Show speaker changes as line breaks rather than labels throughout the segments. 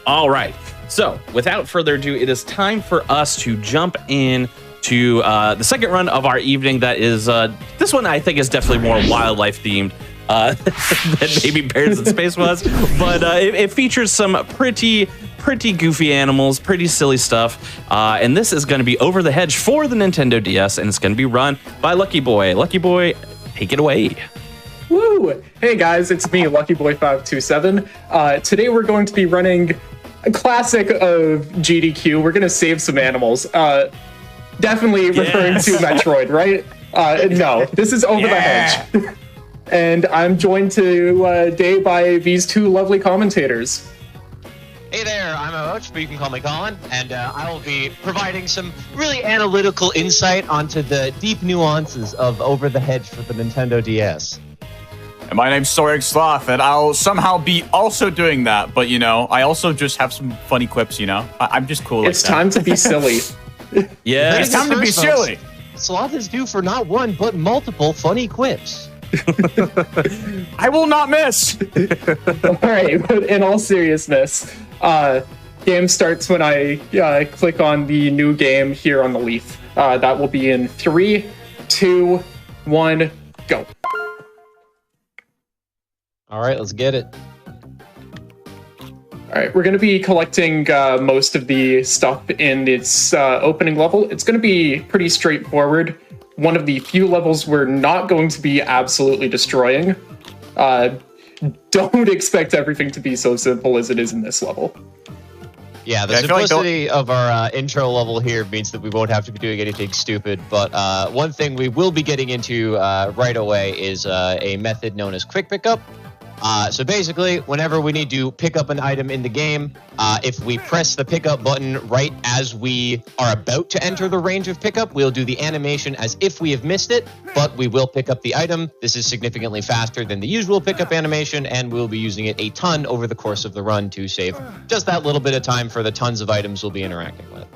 All right. So without further ado, it is time for us to jump in to the second run of our evening. That is, this one I think is definitely more wildlife themed than maybe Bears in Space was, but it features some pretty goofy animals, pretty silly stuff, and this is going to be Over the Hedge for the Nintendo DS, and it's going to be run by Lucky Boy. Lucky Boy, take it away.
Woo! Hey guys, it's me, Lucky Boy 527. Today we're going to be running a classic of GDQ. We're going to save some animals. Definitely referring to Metroid, right? No, this is Over the Hedge. And I'm joined today by these two lovely commentators.
Hey there, I'm owouch, but you can call me Colin, and I will be providing some really analytical insight onto the deep nuances of Over the Hedge for the Nintendo DS.
And my name's SoaringSloth, and I'll somehow be also doing that, but, you know, I also just have some funny quips, you know? I'm just cool
It's time to be silly.
Yeah,
it's time to be silly.
Sloth is due for not one, but multiple funny quips.
I will not miss.
All right, but in all seriousness, game starts when I click on the new game here on the Leaf. That will be in 3, 2, 1, go.
All right, let's get it.
All right, we're going to be collecting most of the stuff in its opening level. It's going to be pretty straightforward. One of the few levels we're not going to be absolutely destroying. Don't expect everything to be so simple as it is in this level.
Yeah, the simplicity of our intro level here means that we won't have to be doing anything stupid, but one thing we will be getting into right away is a method known as quick pickup. So basically, whenever we need to pick up an item in the game, if we press the pickup button right as we are about to enter the range of pickup, we'll do the animation as if we have missed it, but we will pick up the item. This is significantly faster than the usual pickup animation, and we'll be using it a ton over the course of the run to save just that little bit of time for the tons of items we'll be interacting with.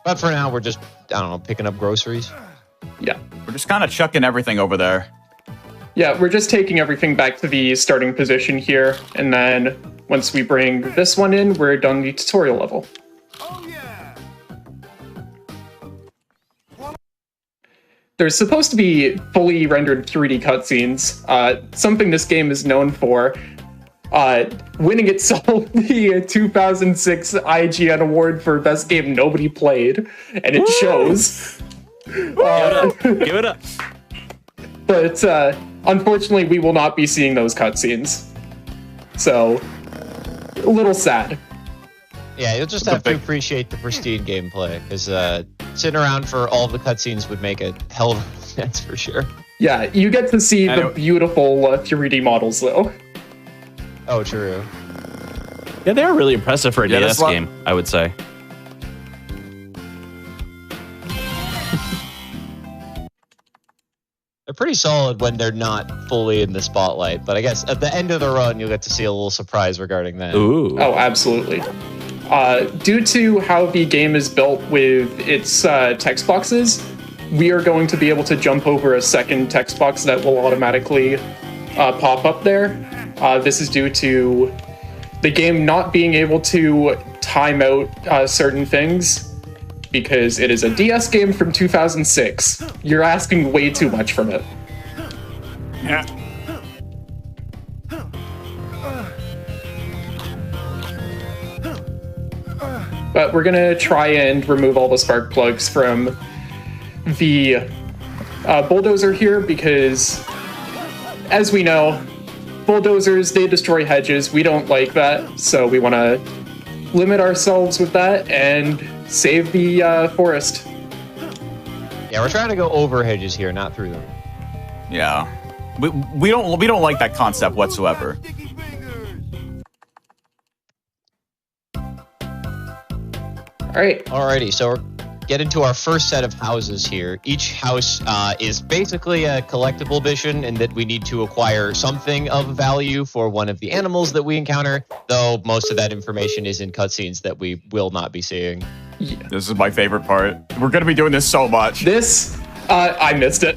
But for now, we're just, I don't know, picking up groceries.
Yeah.
We're just kind of chucking everything over there.
Yeah, we're just taking everything back to the starting position here, and then once we bring this one in, we're done the tutorial level. Oh, yeah. There's supposed to be fully rendered 3D cutscenes, something this game is known for. Winning itself the 2006 IGN award for Best Game Nobody Played, and it shows.
Give it up.
But unfortunately, we will not be seeing those cutscenes. So, a little sad.
Yeah, you'll just have to appreciate the pristine gameplay, because sitting around for all the cutscenes would make a hell of a sense for sure. Yeah,
you get to see the beautiful 3D models, though.
Oh, true.
Yeah, they're really impressive for a DS game, I would say.
They're pretty solid when they're not fully in the spotlight, but I guess at the end of the run, you'll get to see a little surprise regarding that.
Ooh.
Oh, absolutely. Due to how the game is built with its text boxes, we are going to be able to jump over a second text box that will automatically pop up there. This is due to the game not being able to time out certain things, because it is a DS game from 2006. You're asking way too much from it.
Yeah.
But we're gonna try and remove all the spark plugs from the bulldozer here, because, as we know, bulldozers, they destroy hedges. We don't like that, so we want to limit ourselves with that and save the forest.
Yeah, we're trying to go over hedges here, not through them.
Yeah, we don't like that concept whatsoever.
All right.
Alrighty, so we're getting to our first set of houses here. Each house is basically a collectible mission in that we need to acquire something of value for one of the animals that we encounter, though most of that information is in cutscenes that we will not be seeing.
Yeah.
This is my favorite part. We're going to be doing this so much.
This, I missed it.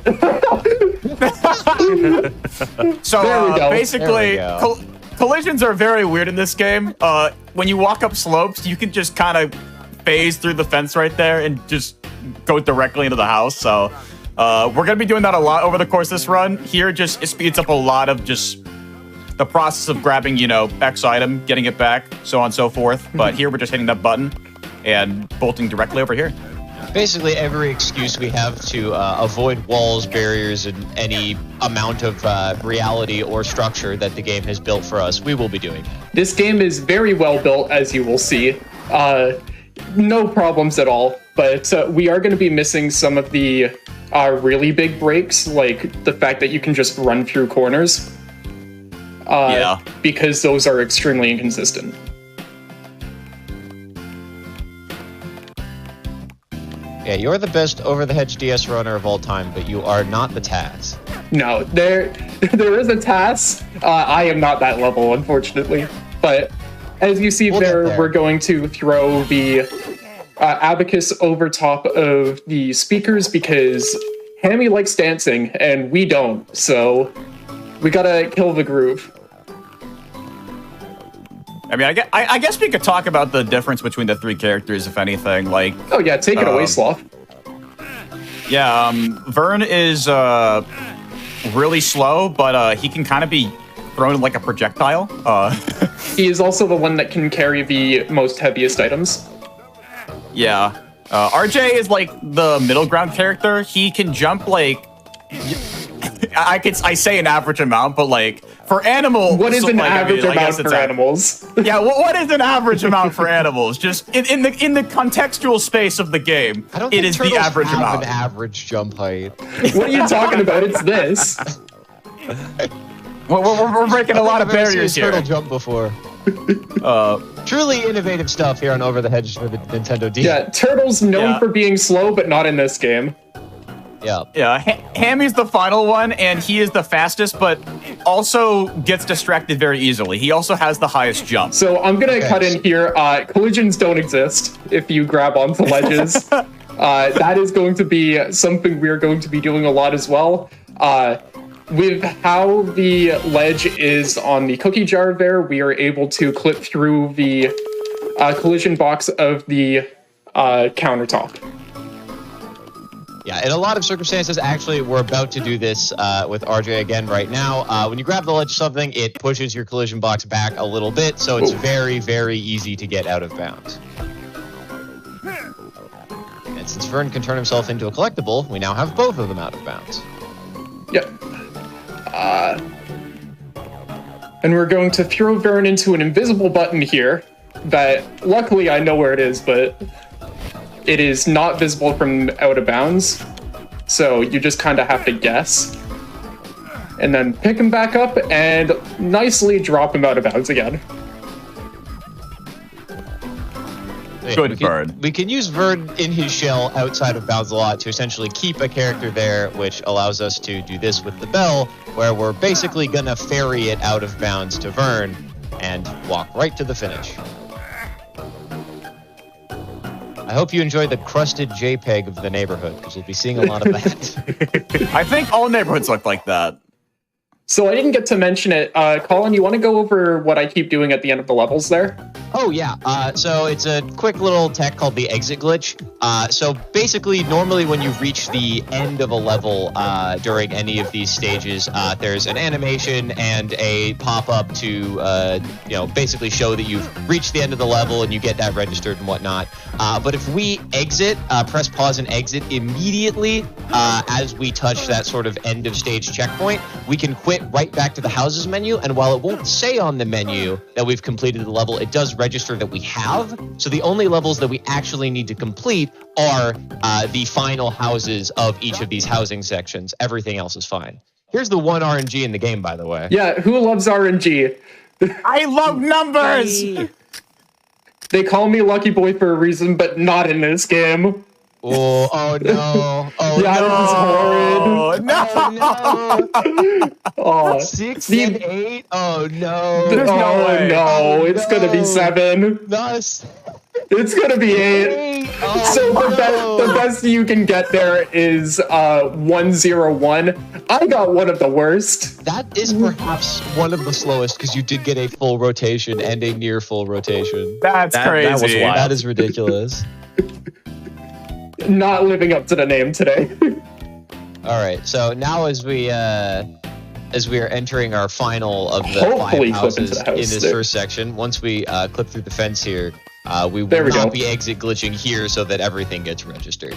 So
basically, collisions are very weird in this game. When you walk up slopes, you can just kind of phase through the fence right there and just go directly into the house. So we're going to be doing that a lot over the course of this run. Here, it speeds up a lot of just the process of grabbing, X item, getting it back, so on and so forth. But here, we're just hitting that button and bolting directly over here.
Basically, every excuse we have to avoid walls, barriers, and any amount of reality or structure that the game has built for us, we will be doing.
This game is very well built, as you will see. No problems at all, but we are going to be missing some of the really big breaks, like the fact that you can just run through corners. Because those are extremely inconsistent.
Yeah, you're the best over-the-hedge DS runner of all time, but you are not the Taz.
No, there is a Taz. I am not that level, unfortunately. But as you see there, we're going to throw the abacus over top of the speakers because Hammy likes dancing and we don't. So we gotta kill the groove.
I mean, I guess we could talk about the difference between the three characters, if anything. Like,
oh yeah, take it away, Sloth.
Yeah, Vern is really slow, but he can kind of be thrown like a projectile.
He is also the one that can carry the most heaviest items.
Yeah, RJ is like the middle ground character. He can jump like I say an average amount, but like for animals,
what is an average amount for animals?
Yeah, what is an average amount for animals? Just in the contextual space of the game, it is the average amount.
An average jump height.
What are you talking about? It's this.
We're breaking a lot of barriers here.
Turtle jump before. Truly innovative stuff here on Over the Hedge for the Nintendo DS.
Yeah, Turtle's known for being slow, but not in this game.
Yeah.
Hammy's the final one, and he is the fastest, but also gets distracted very easily. He also has the highest jump.
So I'm gonna cut in here. Collisions don't exist if you grab onto ledges. That is going to be something we're going to be doing a lot as well. With how the ledge is on the cookie jar there, we are able to clip through the collision box of the countertop.
Yeah, in a lot of circumstances, actually, we're about to do this with RJ again right now. When you grab the ledge of something, it pushes your collision box back a little bit, so it's very, very easy to get out of bounds. And since Vern can turn himself into a collectible, we now have both of them out of bounds.
Yep. And we're going to throw Vern into an invisible button here that, luckily, I know where it is, but it is not visible from out of bounds, so you just kind of have to guess. And then pick him back up and nicely drop him out of bounds again.
Good Vern.
We can use Vern in his shell outside of bounds a lot to essentially keep a character there, which allows us to do this with the bell, where we're basically going to ferry it out of bounds to Vern and walk right to the finish. I hope you enjoy the crusted JPEG of the neighborhood, because you'll be seeing a lot of that.
I think all neighborhoods look like that.
So I didn't get to mention it. Colin, you want to go over what I keep doing at the end of the levels there?
Oh, yeah. So it's a quick little tech called the exit glitch. So basically, normally when you reach the end of a level during any of these stages, there's an animation and a pop-up to, basically show that you've reached the end of the level and you get that registered and whatnot. But if we exit, press pause and exit immediately as we touch that sort of end of stage checkpoint, we can quit right back to the houses menu. And while it won't say on the menu that we've completed the level, it does register that we have. So the only levels that we actually need to complete are the final houses of each of these housing sections. Everything else is fine. Here's the one RNG in the game, by the way.
Yeah, who loves RNG?
I love numbers!
They call me Lucky Boy for a reason, but not in this game.
Oh no. Oh,
yeah,
no.
This is horrid.
Oh, 6 and 8? Oh, no.
There's no way. No, it's going to be 7.
Nice.
It's gonna be 8.
Oh,
So
no.
the best you can get there is 101. I got one of the worst.
That is perhaps one of the slowest because you did get a full rotation and a near full rotation.
That's crazy.
That was wild.
That is ridiculous.
Not living up to the name today.
All right, so now as we are entering our final of the
Hopefully
5
clip
houses
into the house
in this
there.
first section, once we clip through the fence here, we
There
will
we
not
go.
be exit glitching here so that everything gets registered.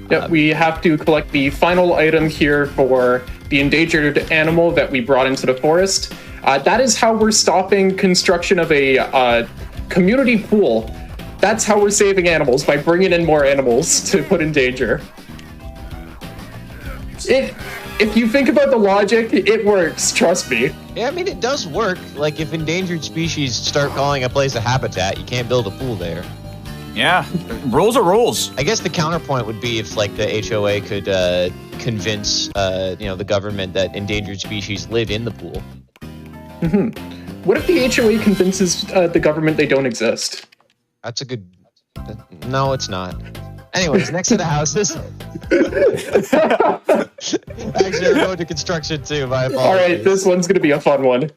Yep, we have to collect the final item here for the endangered animal that we brought into the forest. That is how we're stopping construction of a community pool. That's how we're saving animals, by bringing in more animals to put in danger. If you think about the logic, it works, trust me.
Yeah, I mean, it does work. Like, if endangered species start calling a place a habitat, you can't build a pool there.
Yeah, rules are rules.
I guess the counterpoint would be if, like, the HOA could convince, the government that endangered species live in the pool.
What if the HOA convinces the government they don't exist?
That's a good... No, it's not. Anyways, next to the houses. Actually, we're going to construction too, my apologies.
All right, this one's going to be a fun one.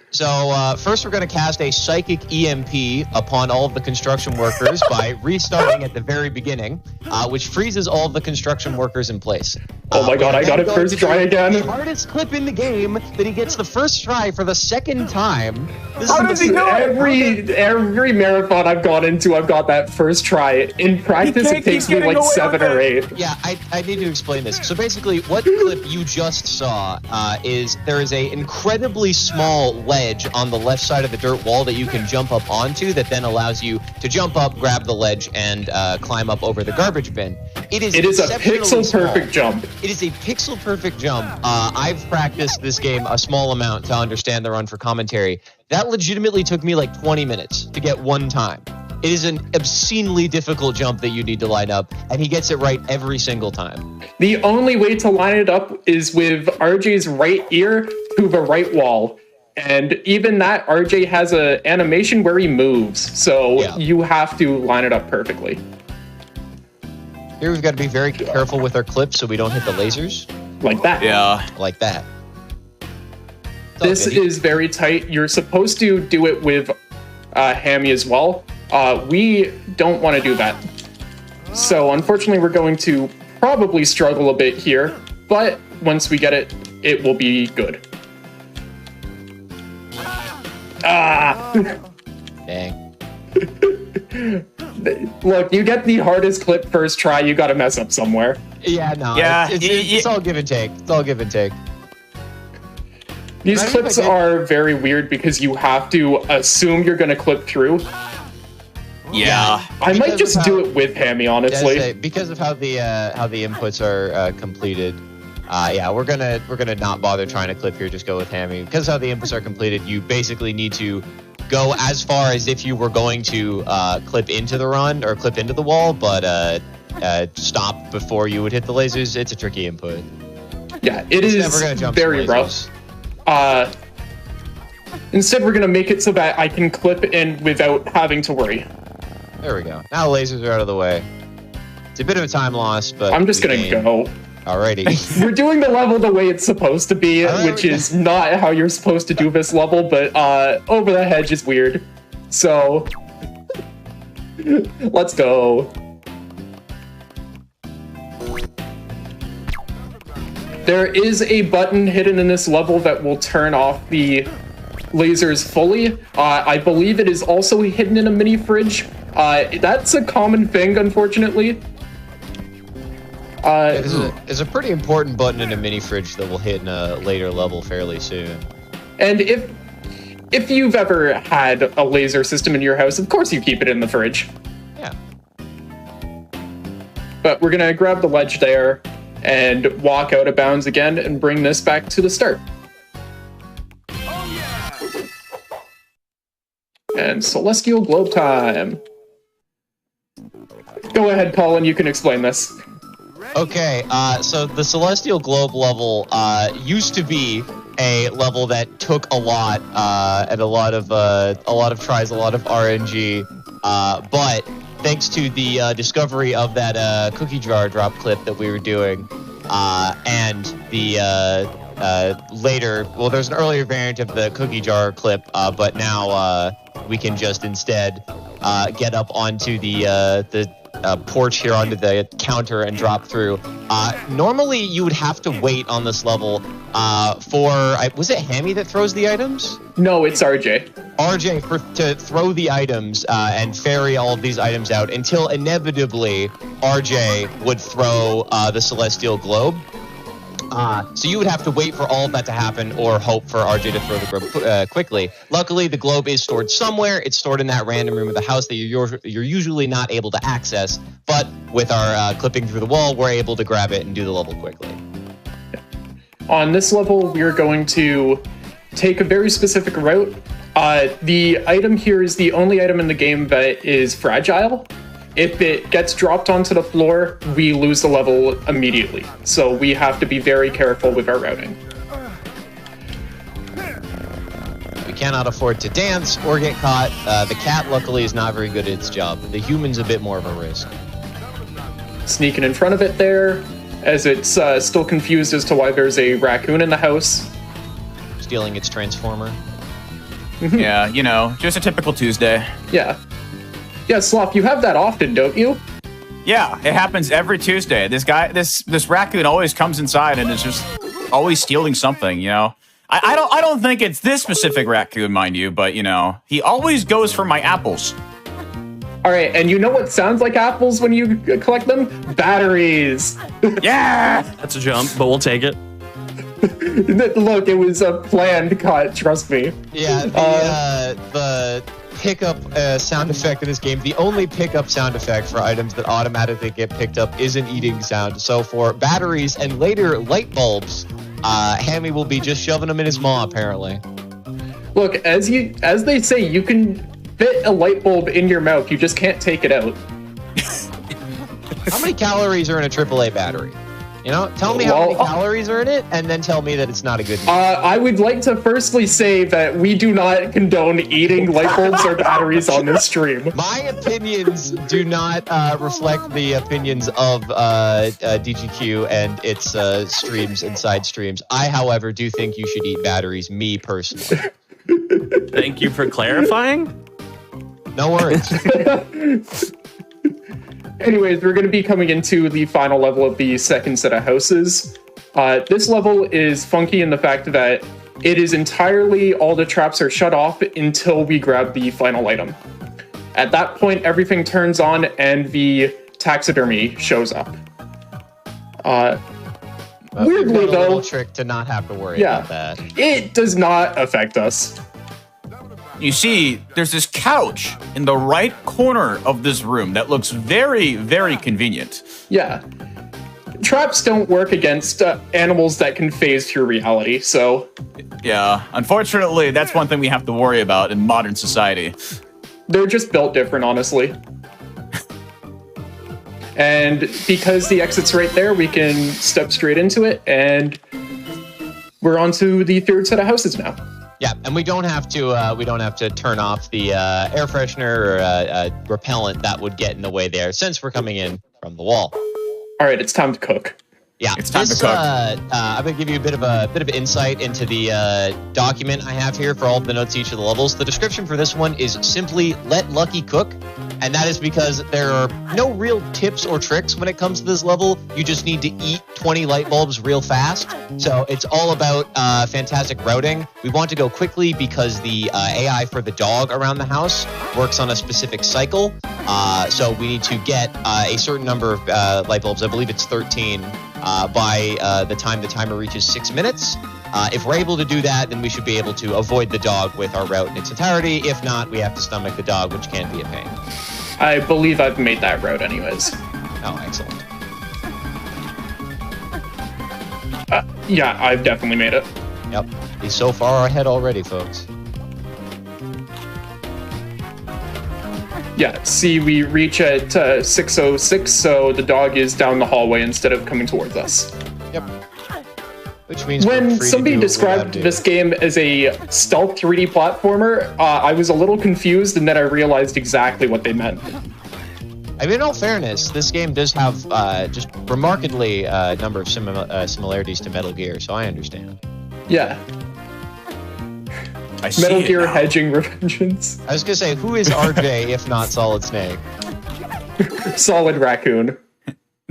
So first we're going to cast a psychic EMP upon all of the construction workers by restarting at the very beginning, which freezes all of the construction workers in place.
Oh my god, I got it first try again.
The hardest clip in the game that he gets the first try for the second time.
How does he do it?
Every marathon I've gone into, I've got that first try. In practice, it takes me like 7 or 8.
Yeah, I need to explain this. So basically, what clip you just saw is there is a incredibly small ledge on the left side of the dirt wall that you can jump up onto that then allows you to jump up, grab the ledge, and climb up over the garbage bin. It is
a pixel-perfect jump.
It is a pixel-perfect jump. I've practiced this game a small amount to understand the run for commentary. That legitimately took me like 20 minutes to get one time. It is an obscenely difficult jump that you need to line up, and he gets it right every single time.
The only way to line it up is with RJ's right ear to the right wall. And even that, RJ has an animation where he moves, so you have to line it up perfectly.
Here we've got to be very careful with our clips so we don't hit the lasers.
Like that.
Yeah.
Like that.
This is very tight. You're supposed to do it with Hammy as well. We don't want to do that. So unfortunately, we're going to probably struggle a bit here, but once we get it, it will be good. Ah!
Dang.
Look, you get the hardest clip first try, you gotta mess up somewhere.
Yeah, no.
Yeah,
it's all give and take. It's all give and take.
These clips are very weird because you have to assume you're gonna clip through.
Yeah.
I might just do it with Hammy, honestly.
Yeah, because of how the inputs are completed. Yeah, we're gonna not bother trying to clip here. Just go with Hammy. Because of how the inputs are completed, you basically need to go as far as if you were going to clip into the run or clip into the wall, but stop before you would hit the lasers. It's a tricky input.
Yeah, it is very rough. Instead, we're gonna make it so that I can clip in without having to worry.
There we go. Now the lasers are out of the way. It's a bit of a time loss, but
I'm just gonna go.
Alrighty.
We're doing the level the way it's supposed to be, which is not how you're supposed to do this level, but over the hedge is weird. So let's go. There is a button hidden in this level that will turn off the lasers fully. I believe it is also hidden in a mini fridge. That's a common thing, unfortunately.
It's a pretty important button in a mini fridge that will hit in a later level fairly soon.
And if you've ever had a laser system in your house, of course you keep it in the fridge.
Yeah.
But we're gonna grab the ledge there and walk out of bounds again and bring this back to the start. And Celestial Globe time. Go ahead, Colin, you can explain this.
Okay, so the Celestial Globe level used to be a level that took a lot and a lot of tries, a lot of RNG, but thanks to the discovery of that cookie jar drop clip that we were doing, and the later, well, there's an earlier variant of the cookie jar clip, but now we can just instead get up onto the porch here onto the counter and drop through. Normally, you would have to wait on this level was it Hammy that throws the items?
No, it's RJ.
RJ to throw the items and ferry all of these items out until inevitably RJ would throw the Celestial Globe. So you would have to wait for all of that to happen or hope for RJ to throw the globe quickly. Luckily, the globe is stored somewhere. It's stored in that random room of the house that you're usually not able to access. But with our clipping through the wall, we're able to grab it and do the level quickly.
On this level, we're going to take a very specific route. The item here is the only item in the game that is fragile. If it gets dropped onto the floor, we lose the level immediately. So we have to be very careful with our routing.
We cannot afford to dance or get caught. The cat, luckily, is not very good at its job. The human's a bit more of a risk.
Sneaking in front of it there, as it's still confused as to why there's a raccoon in the house.
Stealing its transformer.
Yeah, you know, just a typical Tuesday.
Yeah. Yeah, Sloth, you have that often, don't you?
Yeah, it happens every Tuesday. This raccoon always comes inside and is just always stealing something, you know? I don't think it's this specific raccoon, mind you, but, you know, he always goes for my apples.
All right, and you know what sounds like apples when you collect them? Batteries.
Yeah!
That's a jump, but we'll take it.
Look, it was a planned cut, trust me.
Yeah, the pickup sound effect in this game, the only pickup sound effect for items that automatically get picked up is an eating sound. So for batteries and later light bulbs, Hammy will be just shoving them in his maw, apparently.
Look, as they say, you can fit a light bulb in your mouth, you just can't take it out.
How many calories are in a AAA battery? You know, tell me how many calories are in it, and then tell me that it's not a good deal.
I would like to firstly say that we do not condone eating light bulbs or batteries on this stream.
My opinions do not reflect the opinions of DGQ and its streams and side streams. I, however, do think you should eat batteries, me personally.
Thank you for clarifying.
No worries.
Anyways, we're going to be coming into the final level of the second set of houses. This level is funky in the fact that it is entirely all the traps are shut off until we grab the final item. At that point, everything turns on and the taxidermy shows up. Weirdly, though, a
little trick to not have to worry about that.
It does not affect us.
You see, there's this couch in the right corner of this room that looks very, very convenient.
Yeah. Traps don't work against animals that can phase through reality, so...
Yeah, unfortunately, that's one thing we have to worry about in modern society.
They're just built different, honestly. And because the exit's right there, we can step straight into it, and we're on to the third set of houses now.
Yeah, and we don't have to turn off the air freshener or repellent that would get in the way there, since we're coming in from the wall.
All right, it's time to cook.
Yeah,
it's time to cook.
I'm gonna give you a bit of insight into the document I have here for all of the notes each of the levels. The description for this one is simply "Let Lucky cook," and that is because there are no real tips or tricks when it comes to this level. You just need to eat 20 light bulbs real fast. So it's all about fantastic routing. We want to go quickly because the AI for the dog around the house works on a specific cycle. So we need to get a certain number of light bulbs. I believe it's 13. By the time the timer reaches 6 minutes. If we're able to do that, then we should be able to avoid the dog with our route in its entirety. If not, we have to stomach the dog, which can be a pain.
I believe I've made that route anyways.
Oh, excellent.
Yeah, I've definitely made it.
Yep. He's so far ahead already, folks.
Yeah, see, we reach at 6:06, so the dog is down the hallway instead of coming towards us.
Yep. Which means
when somebody described this game as a stealth 3D platformer, I was a little confused, and then I realized exactly what they meant.
I mean, in all fairness, this game does have just remarkably a number of similarities to Metal Gear, so I understand.
Yeah. Metal Gear hedging revengeance.
I was gonna say, who is RJ if not Solid Snake?
Solid Raccoon.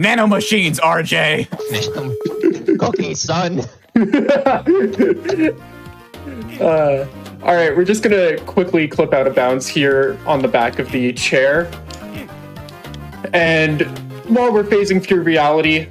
Nanomachines, RJ.
Cookie, son.
All right, we're just gonna quickly clip out of bounds here on the back of the chair. And while we're phasing through reality,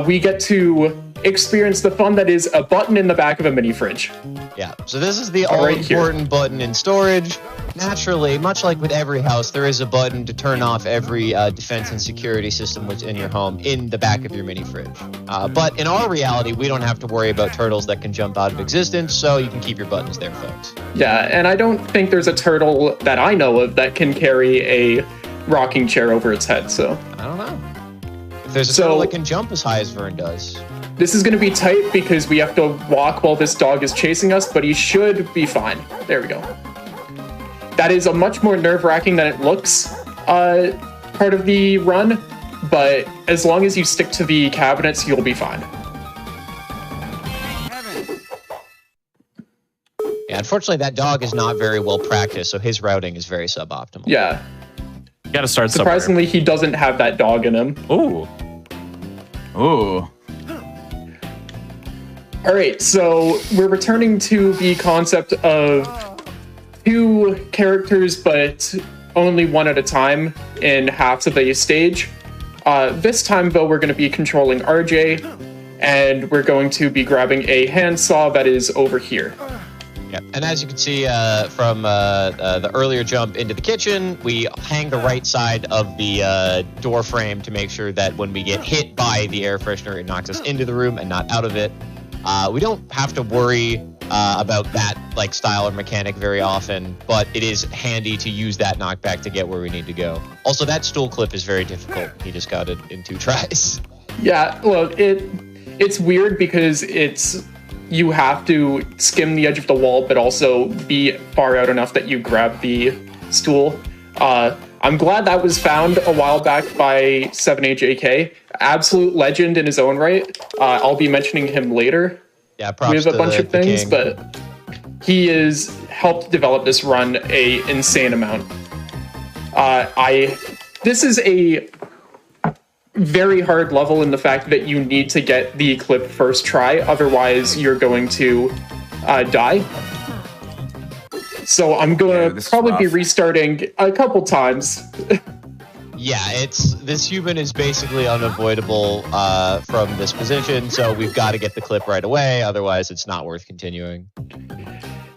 we get to experience the fun that is a button in the back of a mini fridge.
Yeah, so this is the all-important button in storage. Naturally, much like with every house, there is a button to turn off every defense and security system within your home in the back of your mini fridge. But in our reality, we don't have to worry about turtles that can jump out of existence, so you can keep your buttons there, folks.
Yeah, and I don't think there's a turtle that I know of that can carry a rocking chair over its head, so...
I don't know. If there's a turtle that can jump as high as Vern does...
This is going to be tight because we have to walk while this dog is chasing us, but he should be fine. There we go. That is a much more nerve-wracking than it looks part of the run, but as long as you stick to the cabinets, you'll be fine.
Yeah, unfortunately, that dog is not very well practiced, so his routing is very suboptimal.
Yeah.
You gotta start
Surprisingly, he doesn't have that dog in him.
Ooh.
Ooh.
All right, so we're returning to the concept of 2 characters, but only one at a time in halves of a stage. This time, though, we're going to be controlling RJ, and we're going to be grabbing a handsaw that is over here.
Yep. And as you can see from the earlier jump into the kitchen, we hang the right side of the door frame to make sure that when we get hit by the air freshener, it knocks us into the room and not out of it. We don't have to worry about that style or mechanic very often, but it is handy to use that knockback to get where we need to go. Also, that stool clip is very difficult. He just got it in 2 tries.
Yeah, well, it's weird because you have to skim the edge of the wall, but also be far out enough that you grab the stool. I'm glad that was found a while back by 7AJK. Absolute legend in his own right. I'll be mentioning him later.
Yeah, props
we have a bunch of things, but he has helped develop this run a insane amount. This is a very hard level in the fact that you need to get the clip first try, otherwise you're going to die. So I'm going to probably be restarting a couple times.
Yeah, this human is basically unavoidable from this position, so we've got to get the clip right away, otherwise it's not worth continuing.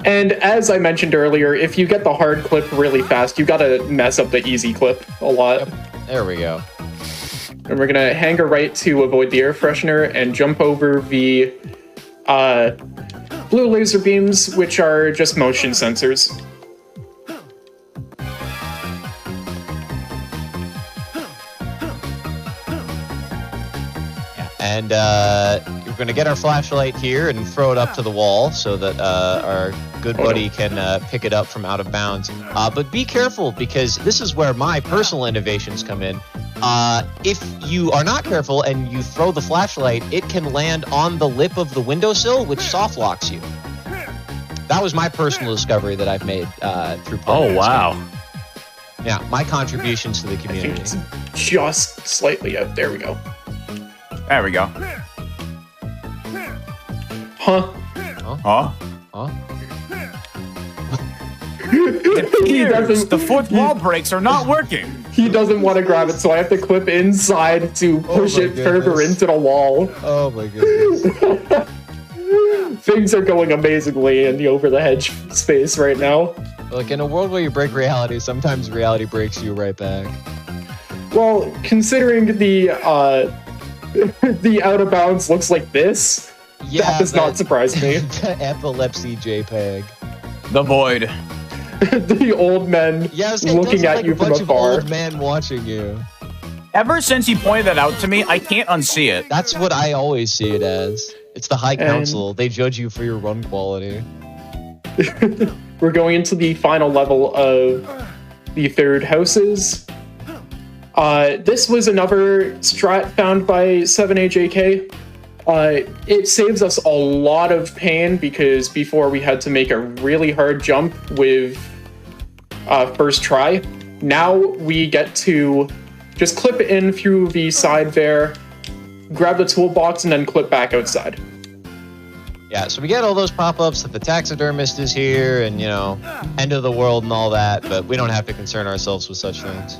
And as I mentioned earlier, if you get the hard clip really fast, you got to mess up the easy clip a lot.
Yep. There we go.
And we're going to hang a right to avoid the air freshener and jump over the blue laser beams, which are just motion sensors.
And we're going to get our flashlight here and throw it up to the wall so that our good buddy can pick it up from out of bounds. But be careful, because this is where my personal innovations come in. If you are not careful and you throw the flashlight, it can land on the lip of the windowsill, which soft locks you. That was my personal discovery that I've made through playing.
Oh, wow.
Yeah, my contributions to the community.
I think it's just slightly out. There we go.
There we go.
Huh?
Huh?
The fourth wall breaks are not working.
He doesn't want to grab it, so I have to clip inside to push it further into the wall.
Oh my goodness.
Things are going amazingly in the over the hedge space right now.
Look, in a world where you break reality, sometimes reality breaks you right back.
Well, considering the out of bounds looks like this, that does not surprise me.
The epilepsy JPEG.
The void.
the old men looking at you from afar.
Old man watching you.
Ever since you pointed that out to me, I can't unsee it.
That's what I always see it as. It's the High Council. They judge you for your run quality.
We're going into the final level of the third houses. This was another strat found by 7AJK. It saves us a lot of pain because before we had to make a really hard jump with first try. Now we get to just clip in through the side there, grab the toolbox, and then clip back outside.
Yeah, so we get all those pop-ups that the taxidermist is here and, you know, end of the world and all that, but we don't have to concern ourselves with such things.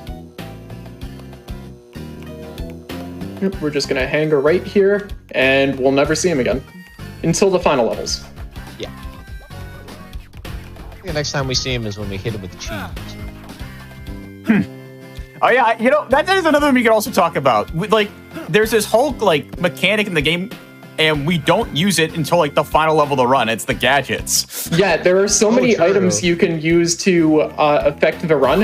Yep, we're just going to hang her right here, and we'll never see him again. Until the final levels.
Yeah. I think the next time we see him is when we hit him with the cheese.
Oh yeah, you know, that is another thing we could also talk about. Like, there's this whole, like, mechanic in the game, and we don't use it until, like, the final level of the run. It's the gadgets.
Yeah, there are so many items you can use to affect the run.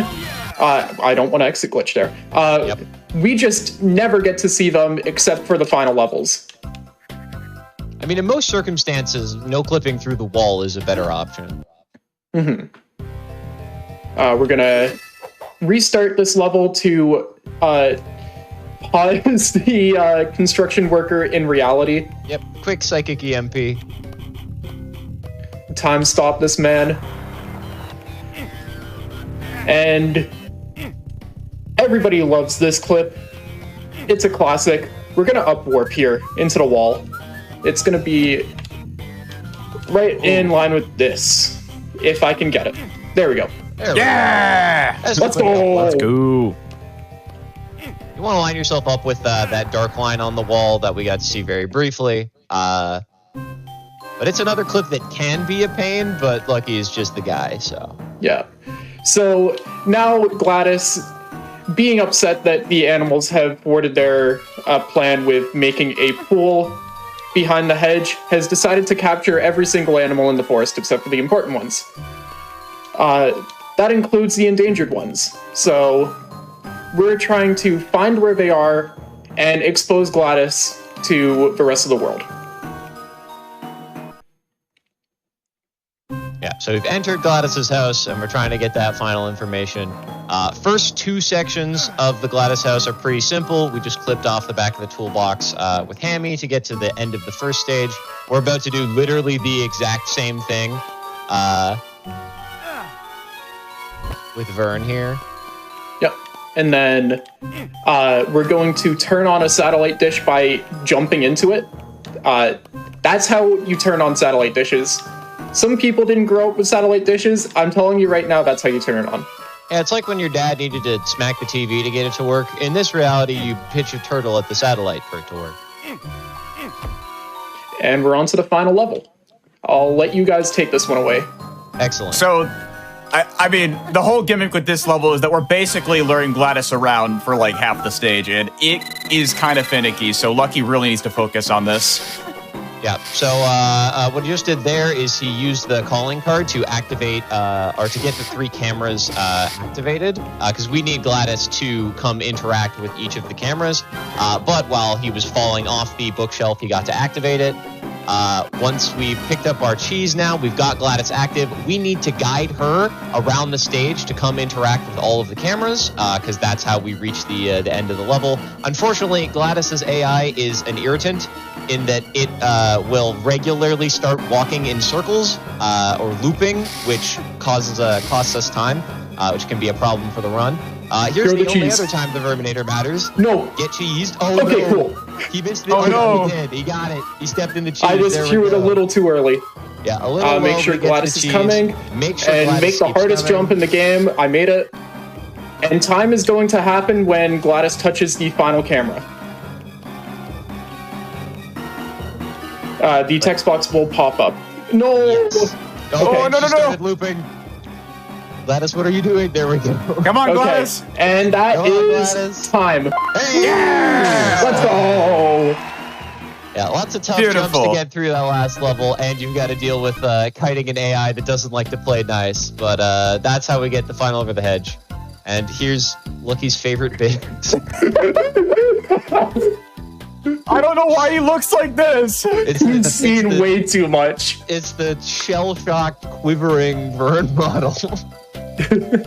I don't want to exit glitch there.
Yep.
We just never get to see them except for the final levels.
I mean, in most circumstances, no clipping through the wall is a better option.
Mm-hmm. We're going to restart this level to pause the construction worker in reality.
Yep, quick psychic EMP.
Time stop this man. And everybody loves this clip. It's a classic. We're gonna up warp here into the wall. It's gonna be right in line with this, if I can get it. There we go.
Yeah!
Let's go!
Let's go.
You want to line yourself up with that dark line on the wall that we got to see very briefly. But it's another clip that can be a pain, but Lucky is just the guy, so.
Yeah. So now Gladys, being upset that the animals have thwarted their plan with making a pool behind the hedge, has decided to capture every single animal in the forest except for the important ones. That includes the endangered ones. So we're trying to find where they are and expose Gladys to the rest of the world.
Yeah, so we've entered Gladys's house, and we're trying to get that final information. First two sections of the Gladys house are pretty simple. We just clipped off the back of the toolbox with Hammy to get to the end of the first stage. We're about to do literally the exact same thing with Vern here.
Yep. And then we're going to turn on a satellite dish by jumping into it. That's how you turn on satellite dishes. Some people didn't grow up with satellite dishes. I'm telling you right now, that's how you turn it on.
Yeah, it's like when your dad needed to smack the TV to get it to work. In this reality, you pitch a turtle at the satellite for it to work.
And we're on to the final level. I'll let you guys take this one away.
Excellent.
So, I mean, the whole gimmick with this level is that we're basically luring Gladys around for like half the stage, and it is kind of finicky, so Lucky really needs to focus on this.
Yeah, so what he just did there is he used the calling card to activate, or to get the 3 cameras activated, because we need Gladys to come interact with each of the cameras, but while he was falling off the bookshelf, he got to activate it. Once we've picked up our cheese now, we've got Gladys active, we need to guide her around the stage to come interact with all of the cameras, because that's how we reach the end of the level. Unfortunately, Gladys's AI is an irritant, in that it will regularly start walking in circles or looping, which costs us time, which can be a problem for the run. Here's the only other time the Verminator matters.
No.
Get cheesed. Oh,
okay,
no.
Cool.
He missed the
no.
He did. He got it. He stepped in the cheese.
I just threw it a little too early.
Yeah, a little
Make sure Gladys is coming.
Make sure
and
Gladys
make the hardest jump in the game. I made it. And time is going to happen when Gladys touches the final camera. The text box will pop up. No!
Yes.
Okay.
No. Started looping. Gladys, what are you doing? There we go.
Come on, Gladys!
And that is time.
Hey!
Yeah!
Let's go!
Yeah, lots of tough jumps to get through that last level, and you've got to deal with kiting an AI that doesn't like to play nice. But that's how we get the final over the hedge. And here's Lucky's favorite bit.
I don't know why he looks like this.
He's seen way too much.
It's the shell-shocked, quivering Vern model.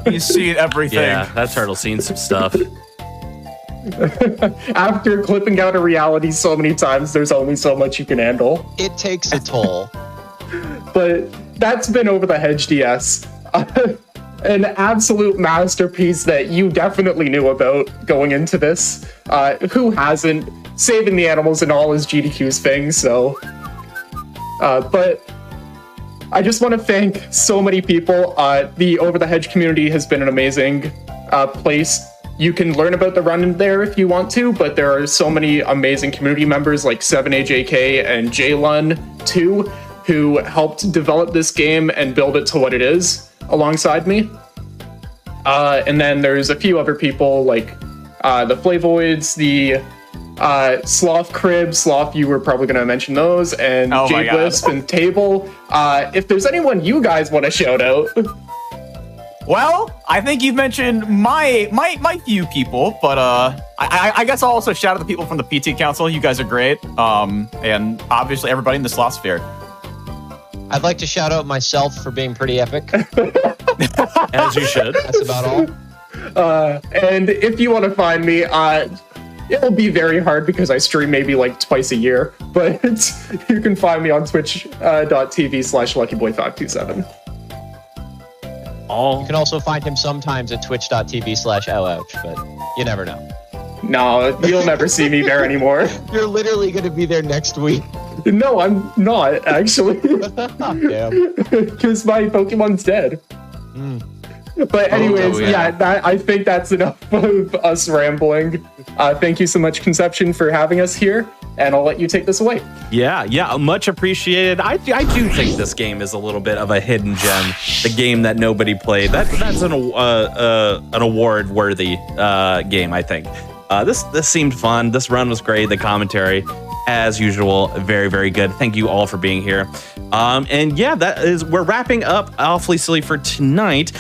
He's seen everything.
Yeah, that turtle's seen some stuff.
After clipping out a reality so many times, there's only so much you can handle.
It takes a toll.
But that's been Over the Hedge DS. An absolute masterpiece that you definitely knew about going into this. Who hasn't? Saving the animals and all is GDQ's thing, so... but I just want to thank so many people. The Over the Hedge community has been an amazing place. You can learn about the run there if you want to, but there are so many amazing community members like 7AJK and JLun too, who helped develop this game and build it to what it is alongside me. And then there's a few other people like the Flavoids, the Sloth Crib, Sloth, you were probably going to mention those, and Jade Wisp and Table. If there's anyone you guys want to shout out.
Well, I think you've mentioned my few people, but I guess I'll also shout out the people from the PT Council. You guys are great. And obviously everybody in the Sloth Sphere.
I'd like to shout out myself for being pretty epic.
As you should.
That's about all.
And if you want to find me, it'll be very hard because I stream maybe like twice a year, but you can find me on twitch.tv/luckyboy527.
You can also find him sometimes at twitch.tv/owouch, but you never know.
No, you'll never see me there anymore.
You're literally going to be there next week.
No, I'm not, actually.
Damn.
Because my Pokemon's dead. But anyways, I think that's enough of us rambling. Thank you so much, Konception, for having us here, and I'll let you take this away.
Yeah, much appreciated. I do think this game is a little bit of a hidden gem, the game that nobody played. That's an award-worthy game, I think. This seemed fun. This run was great. The commentary, as usual, very, very good. Thank you all for being here. And yeah, we're wrapping up Awfully Silly for tonight.